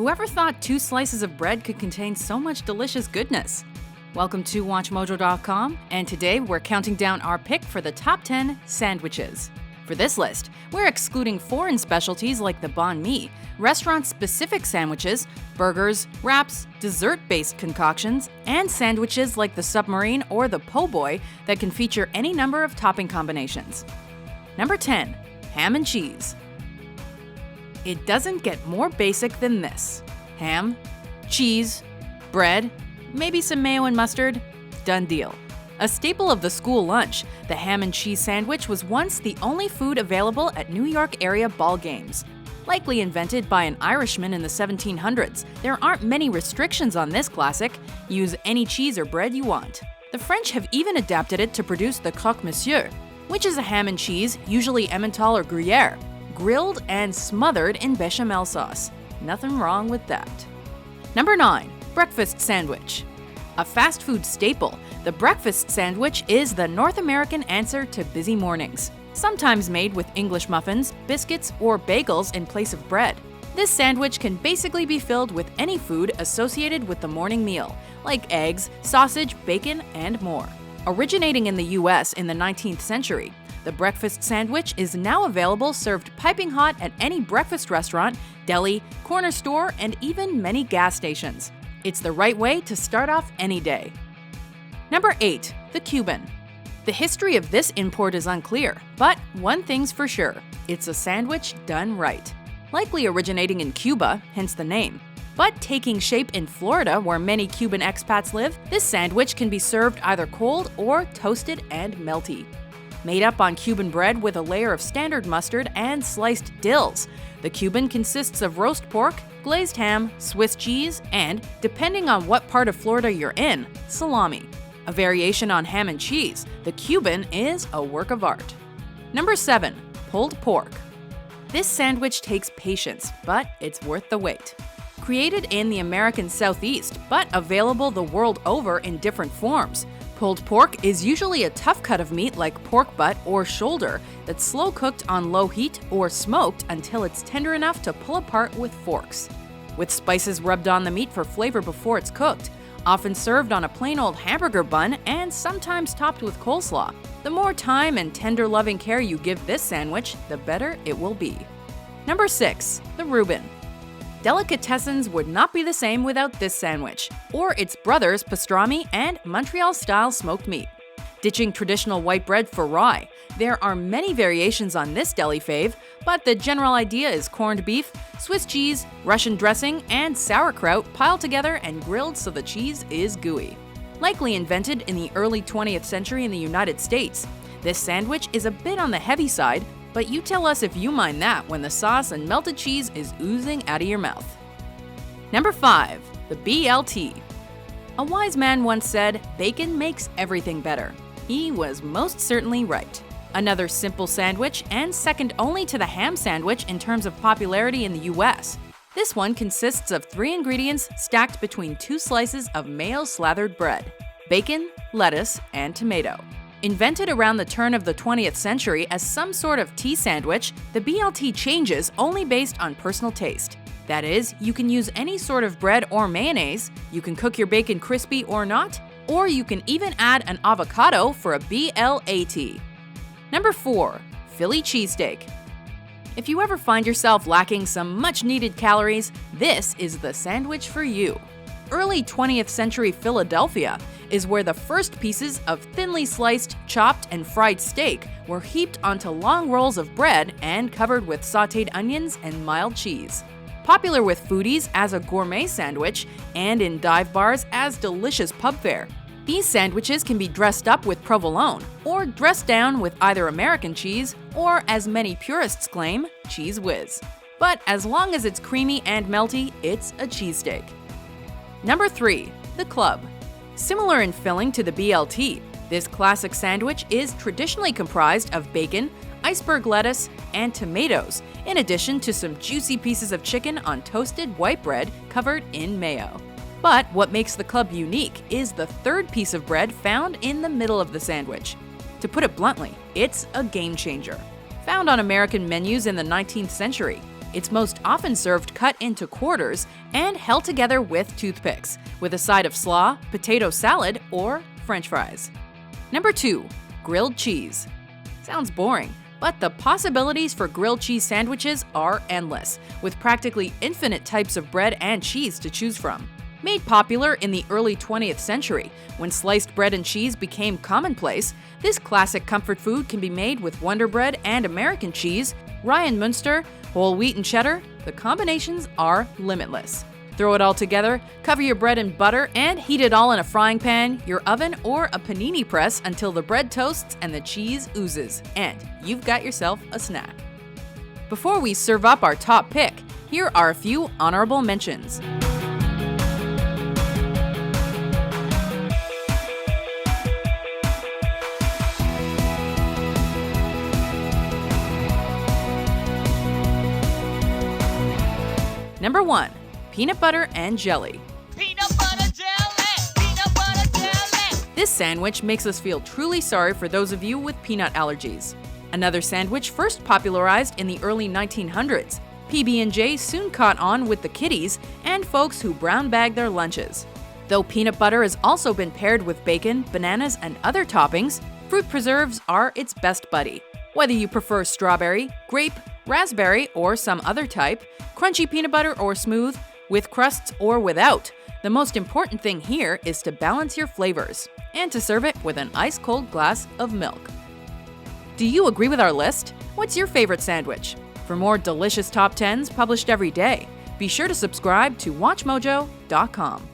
Whoever thought 2 slices of bread could contain so much delicious goodness? Welcome to WatchMojo.com, and today we're counting down our pick for the top 10 sandwiches. For this list, we're excluding foreign specialties like the banh mi, restaurant-specific sandwiches, burgers, wraps, dessert-based concoctions, and sandwiches like the submarine or the po' boy that can feature any number of topping combinations. Number 10. Ham and cheese. It doesn't get more basic than this. Ham, cheese, bread, maybe some mayo and mustard, done deal. A staple of the school lunch, the ham and cheese sandwich was once the only food available at New York area ball games. Likely invented by an Irishman in the 1700s, there aren't many restrictions on this classic. Use any cheese or bread you want. The French have even adapted it to produce the croque monsieur, which is a ham and cheese, usually Emmental or Gruyere, grilled and smothered in bechamel sauce. Nothing wrong with that. Number 9. Breakfast sandwich. A fast food staple, the breakfast sandwich is the North American answer to busy mornings. Sometimes made with English muffins, biscuits, or bagels in place of bread. This sandwich can basically be filled with any food associated with the morning meal, like eggs, sausage, bacon, and more. Originating in the US in the 19th century, the breakfast sandwich is now available served piping hot at any breakfast restaurant, deli, corner store, and even many gas stations. It's the right way to start off any day. Number 8. The Cuban. The history of this import is unclear, but one thing's for sure, it's a sandwich done right. Likely originating in Cuba, hence the name. But taking shape in Florida, where many Cuban expats live, this sandwich can be served either cold or toasted and melty. Made up on Cuban bread with a layer of standard mustard and sliced dills, the Cuban consists of roast pork, glazed ham, Swiss cheese, and, depending on what part of Florida you're in, salami. A variation on ham and cheese, the Cuban is a work of art. Number 7. Pulled pork. This sandwich takes patience, but it's worth the wait. Created in the American Southeast, but available the world over in different forms, pulled pork is usually a tough cut of meat like pork butt or shoulder that's slow cooked on low heat or smoked until it's tender enough to pull apart with forks. With spices rubbed on the meat for flavor before it's cooked, often served on a plain old hamburger bun and sometimes topped with coleslaw. The more time and tender loving care you give this sandwich, the better it will be. Number 6. The Reuben. Delicatessens would not be the same without this sandwich, or its brothers pastrami and Montreal-style smoked meat. Ditching traditional white bread for rye, there are many variations on this deli fave, but the general idea is corned beef, Swiss cheese, Russian dressing, and sauerkraut piled together and grilled so the cheese is gooey. Likely invented in the early 20th century in the United States, this sandwich is a bit on the heavy side, but you tell us if you mind that when the sauce and melted cheese is oozing out of your mouth. Number 5. The BLT. A wise man once said, "Bacon makes everything better." He was most certainly right. Another simple sandwich and second only to the ham sandwich in terms of popularity in the US. This one consists of 3 ingredients stacked between 2 slices of mayo-slathered bread: bacon, lettuce, and tomato. Invented around the turn of the 20th century as some sort of tea sandwich, the BLT changes only based on personal taste. That is, you can use any sort of bread or mayonnaise, you can cook your bacon crispy or not, or you can even add an avocado for a BLAT. Number 4. Philly cheesesteak. If you ever find yourself lacking some much-needed calories, this is the sandwich for you. Early 20th century Philadelphia is where the first pieces of thinly sliced, chopped, and fried steak were heaped onto long rolls of bread and covered with sautéed onions and mild cheese. Popular with foodies as a gourmet sandwich and in dive bars as delicious pub fare. These sandwiches can be dressed up with provolone or dressed down with either American cheese or, as many purists claim, Cheese Whiz. But as long as it's creamy and melty, it's a cheesesteak. Number 3. The Club. Similar in filling to the BLT, this classic sandwich is traditionally comprised of bacon, iceberg lettuce, and tomatoes, in addition to some juicy pieces of chicken on toasted white bread covered in mayo. But what makes the Club unique is the third piece of bread found in the middle of the sandwich. To put it bluntly, it's a game changer. Found on American menus in the 19th century, It's most often served cut into quarters and held together with toothpicks, with a side of slaw, potato salad, or French fries. Number 2. Grilled cheese. Sounds boring, but the possibilities for grilled cheese sandwiches are endless, with practically infinite types of bread and cheese to choose from. Made popular in the early 20th century, when sliced bread and cheese became commonplace, this classic comfort food can be made with Wonder Bread and American cheese, rye and Munster, whole wheat and cheddar. The combinations are limitless. Throw it all together, cover your bread in butter, and heat it all in a frying pan, your oven, or a panini press until the bread toasts and the cheese oozes, and you've got yourself a snack. Before we serve up our top pick, here are a few honorable mentions. Number 1. Peanut butter and jelly. Peanut butter jelly! Peanut butter jelly! This sandwich makes us feel truly sorry for those of you with peanut allergies. Another sandwich first popularized in the early 1900s. PB&J soon caught on with the kiddies and folks who brown bag their lunches. Though peanut butter has also been paired with bacon, bananas, and other toppings, fruit preserves are its best buddy. Whether you prefer strawberry, grape, raspberry, or some other type, crunchy peanut butter or smooth, with crusts or without, the most important thing here is to balance your flavors and to serve it with an ice-cold glass of milk. Do you agree with our list? What's your favorite sandwich? For more delicious top 10s published every day, be sure to subscribe to WatchMojo.com.